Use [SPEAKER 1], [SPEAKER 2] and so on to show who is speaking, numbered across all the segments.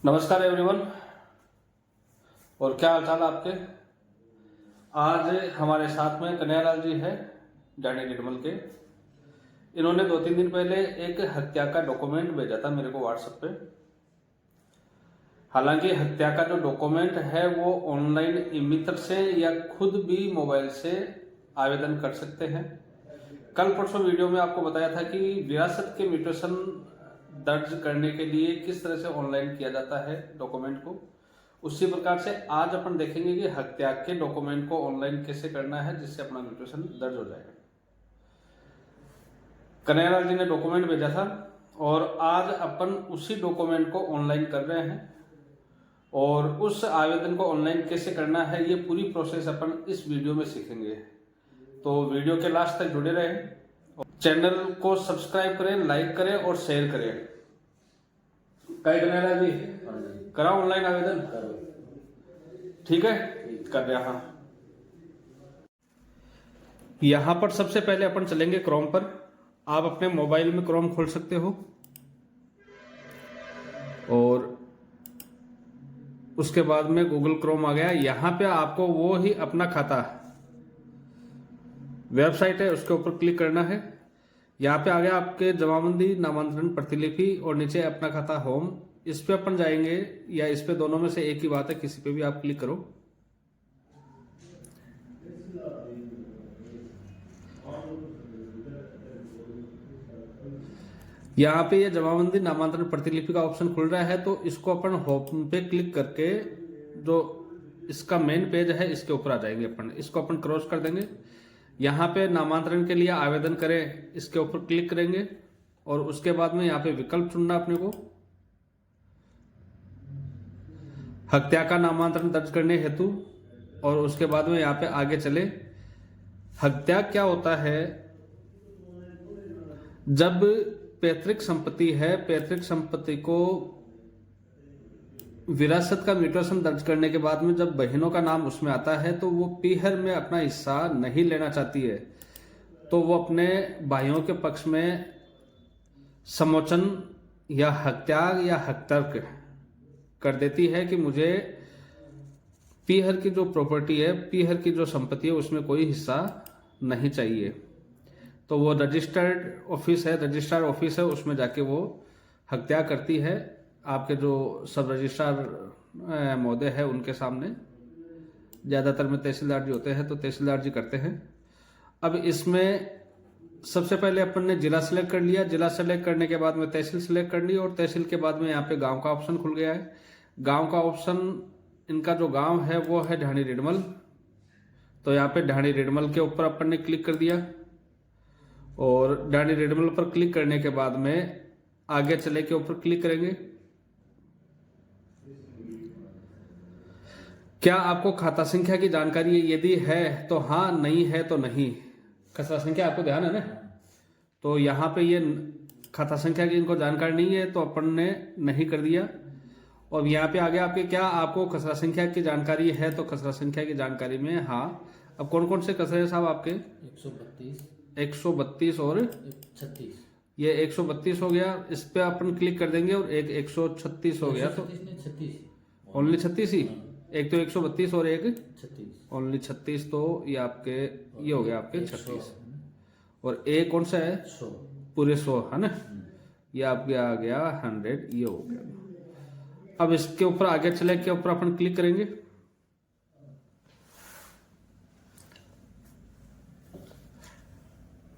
[SPEAKER 1] नमस्कार एवरीवन। और क्या हाल चाल आपके। आज हमारे साथ में कन्हैयालाल जी है जानी निर्मल के। इन्होंने 2-3 दिन पहले एक हत्या का डॉक्यूमेंट भेजा था मेरे को व्हाट्सएप पे। हालांकि हत्या का जो डॉक्यूमेंट है वो ऑनलाइन ई-मित्र से या खुद भी मोबाइल से आवेदन कर सकते हैं। कल परसों वीडियो में आपको बताया था कि विरासत के म्यूटेशन दर्ज करने के लिए किस तरह से ऑनलाइन किया जाता है डॉक्यूमेंट को। उसी प्रकार से आज अपन देखेंगे कि हत्या के डॉक्यूमेंट को ऑनलाइन कैसे करना है जिससे अपना म्यूटेशन दर्ज हो जाएगा। कन्हैयालाल जी ने डॉक्यूमेंट भेजा था और आज अपन उसी डॉक्यूमेंट को ऑनलाइन कर रहे हैं और उस आवेदन को ऑनलाइन कैसे करना है ये पूरी प्रोसेस अपन इस वीडियो में सीखेंगे। तो वीडियो के लास्ट तक जुड़े रहें। चैनल को सब्सक्राइब करें, लाइक करें और शेयर करें। कई कन्हैयालाल जी करा ऑनलाइन आवेदन? ठीक है, कर दिया। हाँ, यहां पर सबसे पहले अपन चलेंगे क्रोम पर। आप अपने मोबाइल में क्रोम खोल सकते हो और उसके बाद में गूगल क्रोम आ गया। यहां पे आपको वो ही अपना खाता वेबसाइट है उसके ऊपर क्लिक करना है। यहाँ पे आ गया आपके जमाबंदी नामांतरण प्रतिलिपि और नीचे अपना खाता होम। इस पे अपन जाएंगे या इस पे, दोनों में से एक ही बात है, किसी पे भी आप क्लिक करो। यहाँ पे ये जमाबंदी नामांतरण प्रतिलिपि का ऑप्शन खुल रहा है, तो इसको अपन होम पे क्लिक करके जो इसका मेन पेज है इसके ऊपर आ जाएंगे। अपन इसको अपन क्रॉस कर देंगे। यहाँ पे नामांतरण के लिए आवेदन करें इसके ऊपर क्लिक करेंगे और उसके बाद में यहाँ पे विकल्प चुनना अपने को। हत्या का नामांतरण दर्ज करने हेतु, और उसके बाद में यहाँ पे आगे चले। हत्या क्या होता है? जब पैतृक संपत्ति है, पैतृक संपत्ति को विरासत का म्यूटेशन दर्ज करने के बाद में जब बहनों का नाम उसमें आता है तो वो पीहर में अपना हिस्सा नहीं लेना चाहती है, तो वो अपने भाइयों के पक्ष में समोचन या हत्या या हत्यार्क कर देती है कि मुझे पीहर की जो प्रॉपर्टी है, पीहर की जो संपत्ति है उसमें कोई हिस्सा नहीं चाहिए। तो वो रजिस्टर्ड ऑफिस है, रजिस्ट्रार ऑफिस है, उसमें जाके वो हत्या करती है। आपके जो सब रजिस्ट्रार महोदय है उनके सामने, ज़्यादातर में तहसीलदार जी होते हैं तो तहसीलदार जी करते हैं। अब इसमें सबसे पहले अपन ने जिला सेलेक्ट कर लिया। जिला सेलेक्ट करने के बाद में तहसील सेलेक्ट कर ली और तहसील के बाद में यहाँ पे गांव का ऑप्शन खुल गया है। गांव का ऑप्शन, इनका जो गांव है वो है ढाणी रिडमल। तो यहाँ पे ढाणी रिडमल के ऊपर अपन ने क्लिक कर दिया और ढाणी रिडमल पर क्लिक करने के बाद में आगे चले के ऊपर क्लिक करेंगे। क्या आपको खाता संख्या की जानकारी यदि है तो हाँ, नहीं है तो नहीं। खाता संख्या आपको ध्यान है ना? तो यहाँ पे ये खाता संख्या की इनको जानकारी नहीं है तो अपन ने नहीं कर दिया। और यहाँ पे आ गया आपके, क्या आपको खसरा संख्या की जानकारी है, तो खसरा संख्या की जानकारी में हाँ। अब कौन कौन से खसरे हैं साहब आपके? 132 और
[SPEAKER 2] 36।
[SPEAKER 1] ये 132 हो गया, इस पे अपन क्लिक कर देंगे और एक 136 हो गया। तो ओनली 36 ही, एक तो 132 और एक
[SPEAKER 2] 36,
[SPEAKER 1] ओनली 36। तो ये आपके ये हो गया आपके 36 और एक कौन सा है?
[SPEAKER 2] 100,
[SPEAKER 1] पूरे 100 है ना। ये आपके आ गया 100, ये हो गया। अब इसके ऊपर आगे चले के ऊपर अपन क्लिक करेंगे।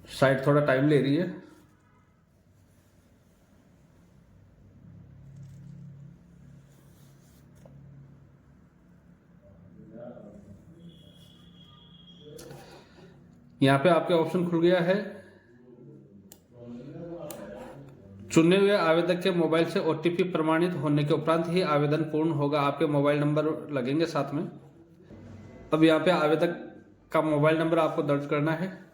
[SPEAKER 1] साइट थोड़ा टाइम ले रही है। यहाँ पे आपके ऑप्शन खुल गया है। चुने हुए आवेदक के मोबाइल से ओटीपी प्रमाणित होने के उपरांत ही आवेदन पूर्ण होगा। आपके मोबाइल नंबर लगेंगे साथ में। अब यहाँ पे आवेदक का मोबाइल नंबर आपको दर्ज करना है।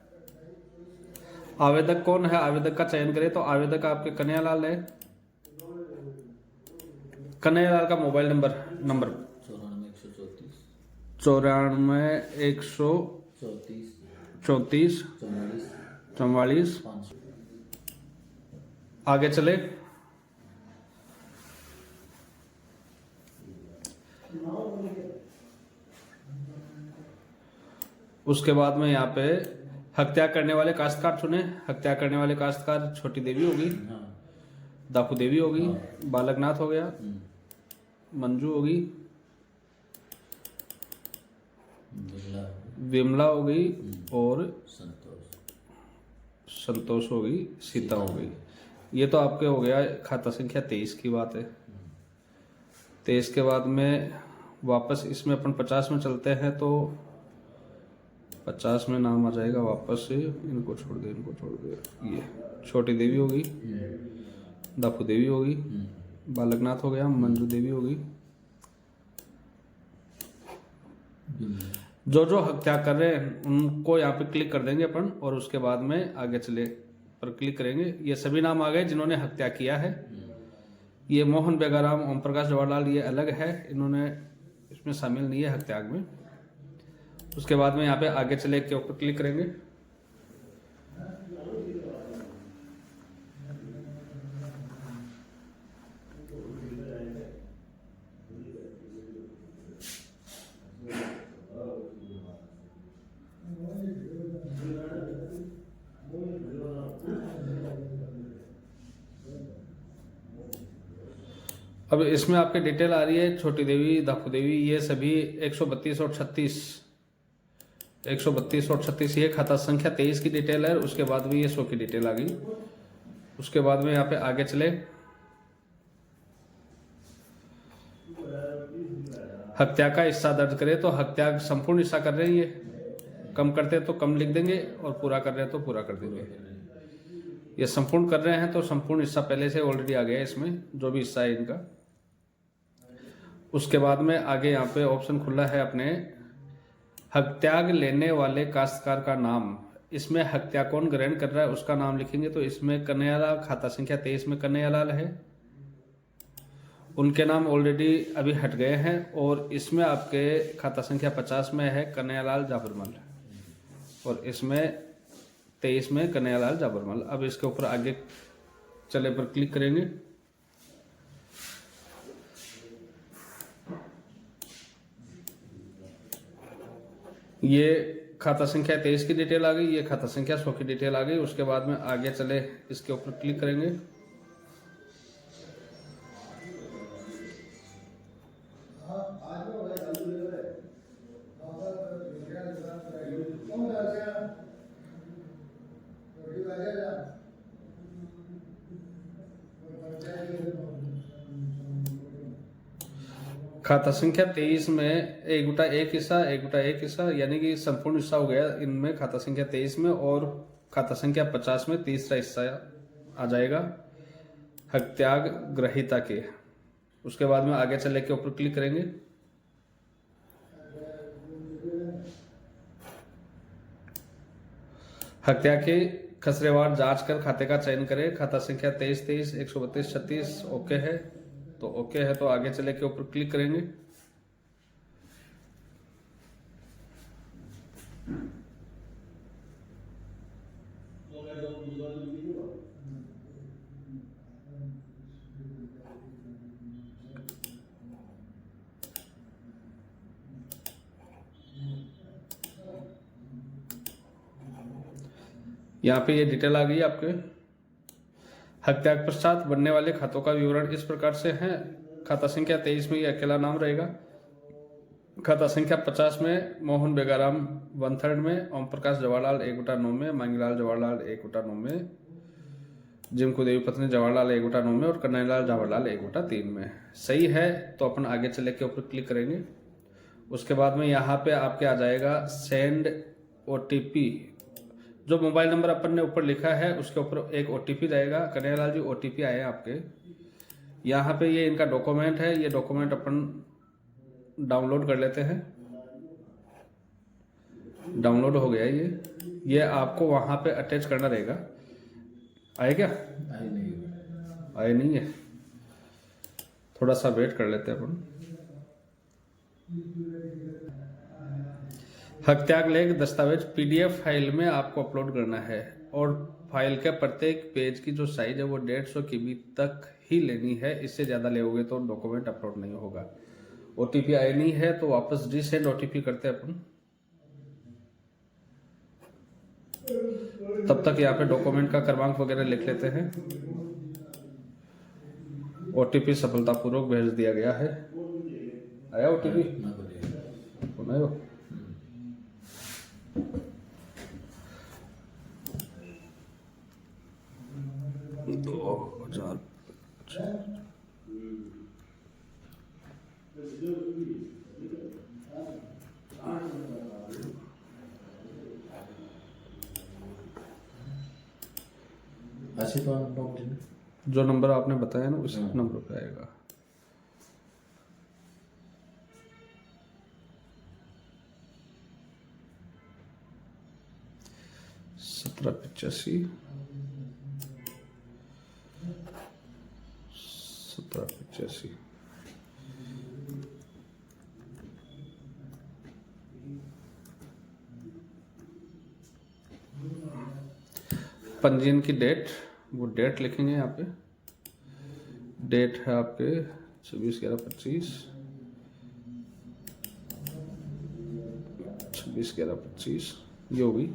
[SPEAKER 1] आवेदक कौन है, आवेदक का चयन करें तो आवेदक आपके कन्हैयालाल है। कन्हैयालाल का मोबाइल नंबर 94 134 44 आगे चले। उसके बाद में यहाँ पे हत्या करने वाले काश्तकार चुने। हत्या करने वाले काश्तकार छोटी देवी होगी, दाकू देवी होगी, बालकनाथ हो गया, मंजू होगी, विमला हो गई और संतोष हो गई, सीता हो गई। ये तो आपके हो गया खाता संख्या 23 की बात है। 23 के बाद में वापस इसमें अपन 50 में चलते हैं तो 50 में नाम आ जाएगा वापस से। इनको छोड़ दे, इनको छोड़ दे। ये छोटी देवी होगी, दाकू देवी होगी, बालकनाथ हो गया, मंजू देवी होगी। जो हत्या कर रहे हैं उनको यहाँ पे क्लिक कर देंगे अपन और उसके बाद में आगे चले पर क्लिक करेंगे। ये सभी नाम आ गए जिन्होंने हत्या किया है। ये मोहन बेगाराम, ओम प्रकाश जवाहरलाल ये अलग है, इन्होंने इसमें शामिल नहीं है हत्याग में। उसके बाद में यहाँ पे आगे चले के ऊपर क्लिक करेंगे। अब इसमें आपके डिटेल आ रही है छोटी देवी, दाकू देवी, ये सभी 132 और 36, 132 और 36 ये खाता संख्या 23 की डिटेल है। उसके बाद भी ये 100 की डिटेल आ गई। उसके बाद में यहाँ पे आगे चले, हत्या का हिस्सा दर्ज करें तो हत्या संपूर्ण हिस्सा कर रहे हैं। ये कम करते हैं तो कम लिख देंगे और पूरा कर रहे हैं तो पूरा कर देंगे। ये संपूर्ण कर रहे हैं तो संपूर्ण हिस्सा पहले से ऑलरेडी आ गया है इसमें, जो भी हिस्सा है इनका। उसके बाद में आगे यहाँ पे ऑप्शन खुला है अपने हत्याग लेने वाले काश्तकार का नाम। इसमें हत्या कौन ग्रहण कर रहा है उसका नाम लिखेंगे। तो इसमें कन्हैयालाल, खाता संख्या 23 में कन्हैयालाल है, उनके नाम ऑलरेडी अभी हट गए हैं। और इसमें आपके खाता संख्या 50 में है कन्हैयालाल जाबरमल और इसमें 23 में कन्हैयालाल जाबरमल। अब इसके ऊपर आगे चले पर क्लिक करेंगे। ये खाता संख्या 23 की डिटेल आ गई, ये खाता संख्या 100 की डिटेल आ गई। उसके बाद में आगे चले इसके ऊपर क्लिक करेंगे। खाता संख्या 23 में एक गुटा एक हिस्सा, एक गुटा एक हिस्सा, यानी कि संपूर्ण हिस्सा हो गया इनमें खाता संख्या 23 में। और खाता संख्या 50 में तीसरा हिस्सा आ जाएगा हत्याग ग्रहीता के। उसके बाद में आगे चले के ऊपर क्लिक करेंगे। हत्या की खसरेवार जांच कर खाते का चयन करें। खाता संख्या 23 23 132 36 ओके है तो ओके है तो आगे चले के ऊपर क्लिक करेंगे। यहाँ पे ये डिटेल आ गई आपके। हत्या के पश्चात बनने वाले खातों का विवरण इस प्रकार से है। खाता संख्या 23 में ये अकेला नाम रहेगा। खाता संख्या 50 में मोहन बेगाराम 1/3 में, ओम प्रकाश जवाहरलाल 1/9 में, मांगीलाल जवाहरलाल 1/9 में, जिमको देवी पत्नी जवाहरलाल 1/9 में और कन्हैयालाल जवाहरलाल 1/3 में। सही है तो अपन आगे चले के ऊपर क्लिक करेंगे। उसके बाद में यहाँ पे आपके आ जाएगा सेंड OTP। जो मोबाइल नंबर अपन ने ऊपर लिखा है उसके ऊपर एक OTP जाएगा। कन्हैयालाल जी OTP आए हैं आपके। यहाँ पे ये इनका डॉक्यूमेंट है, ये डॉक्यूमेंट अपन डाउनलोड कर लेते हैं। डाउनलोड हो गया ये आपको वहाँ पे अटैच करना रहेगा। आए क्या? आए नहीं है, थोड़ा सा वेट कर लेते हैं अपन। हत्याग लेख दस्तावेज PDF फाइल में आपको अपलोड करना है और फाइल के प्रत्येक पेज की जो साइज है वो 150 KB तक ही लेनी है। इससे ज़्यादा लेोगे तो डॉक्यूमेंट अपलोड नहीं होगा। OTP आया नहीं है तो वापस रीसेंड OTP करते हैं अपन। तब तक यहाँ पे डॉक्यूमेंट का क्रमांक वगैरह लिख लेते हैं। OTP सफलतापूर्वक भेज दिया गया है। आया OTP? सुनायो। 2000 जो नंबर आपने बताया ना उस नंबर पे आएगा। 1785 1785। पंजीयन की डेट, वो डेट लिखेंगे यहाँ पे। डेट है आपके 26/11/25, 26/11/25 ये होगी।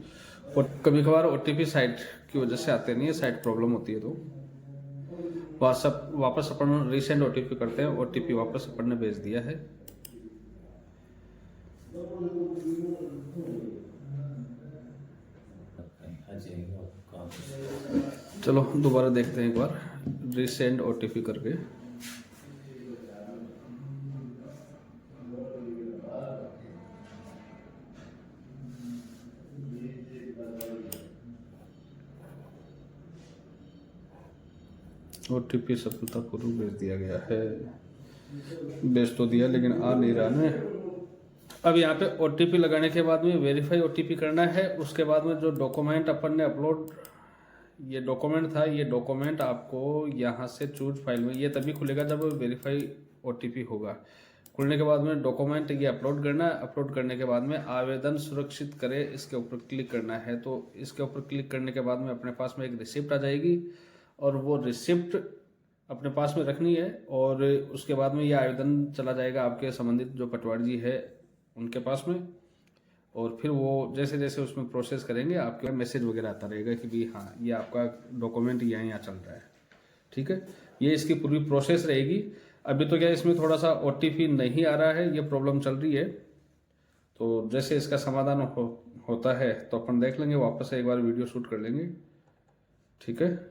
[SPEAKER 1] और कभी कभार OTP साइट की वजह से आते नहीं है, साइट प्रॉब्लम होती है तो वापस अपन रीसेंड OTP करते हैं। OTP वापस अपन ने भेज दिया है। चलो दोबारा देखते हैं एक बार रीसेंड OTP करके। OTP सफलतापूर्वक भेज दिया गया है। भेज तो दिया लेकिन आ नहीं रहा ना। अब यहाँ पे OTP लगाने के बाद में वेरीफाई OTP करना है। उसके बाद में जो डॉक्यूमेंट अपन ने अपलोड, ये डॉक्यूमेंट था, ये डॉक्यूमेंट आपको यहाँ से चूज फाइल में, ये तभी खुलेगा जब वेरीफाई OTP होगा। खुलने के बाद में डॉक्यूमेंट ये अपलोड करना है। अपलोड करने के बाद में आवेदन सुरक्षित करें, इसके ऊपर क्लिक करना है। तो इसके ऊपर क्लिक करने के बाद में अपने पास में एक रिसिप्ट आ जाएगी और वो रिसिप्ट अपने पास में रखनी है। और उसके बाद में ये आवेदन चला जाएगा आपके संबंधित जो पटवारी जी है उनके पास में। और फिर वो जैसे जैसे उसमें प्रोसेस करेंगे आपके मैसेज वगैरह आता रहेगा कि भाई हाँ ये आपका डॉक्यूमेंट यहाँ चल रहा है। ठीक है, ये इसकी पूरी प्रोसेस रहेगी। अभी तो क्या इसमें थोड़ा सा OTP नहीं आ रहा है, ये प्रॉब्लम चल रही है। तो जैसे इसका समाधान होता है तो अपन देख लेंगे, वापस से एक बार वीडियो शूट कर लेंगे। ठीक है।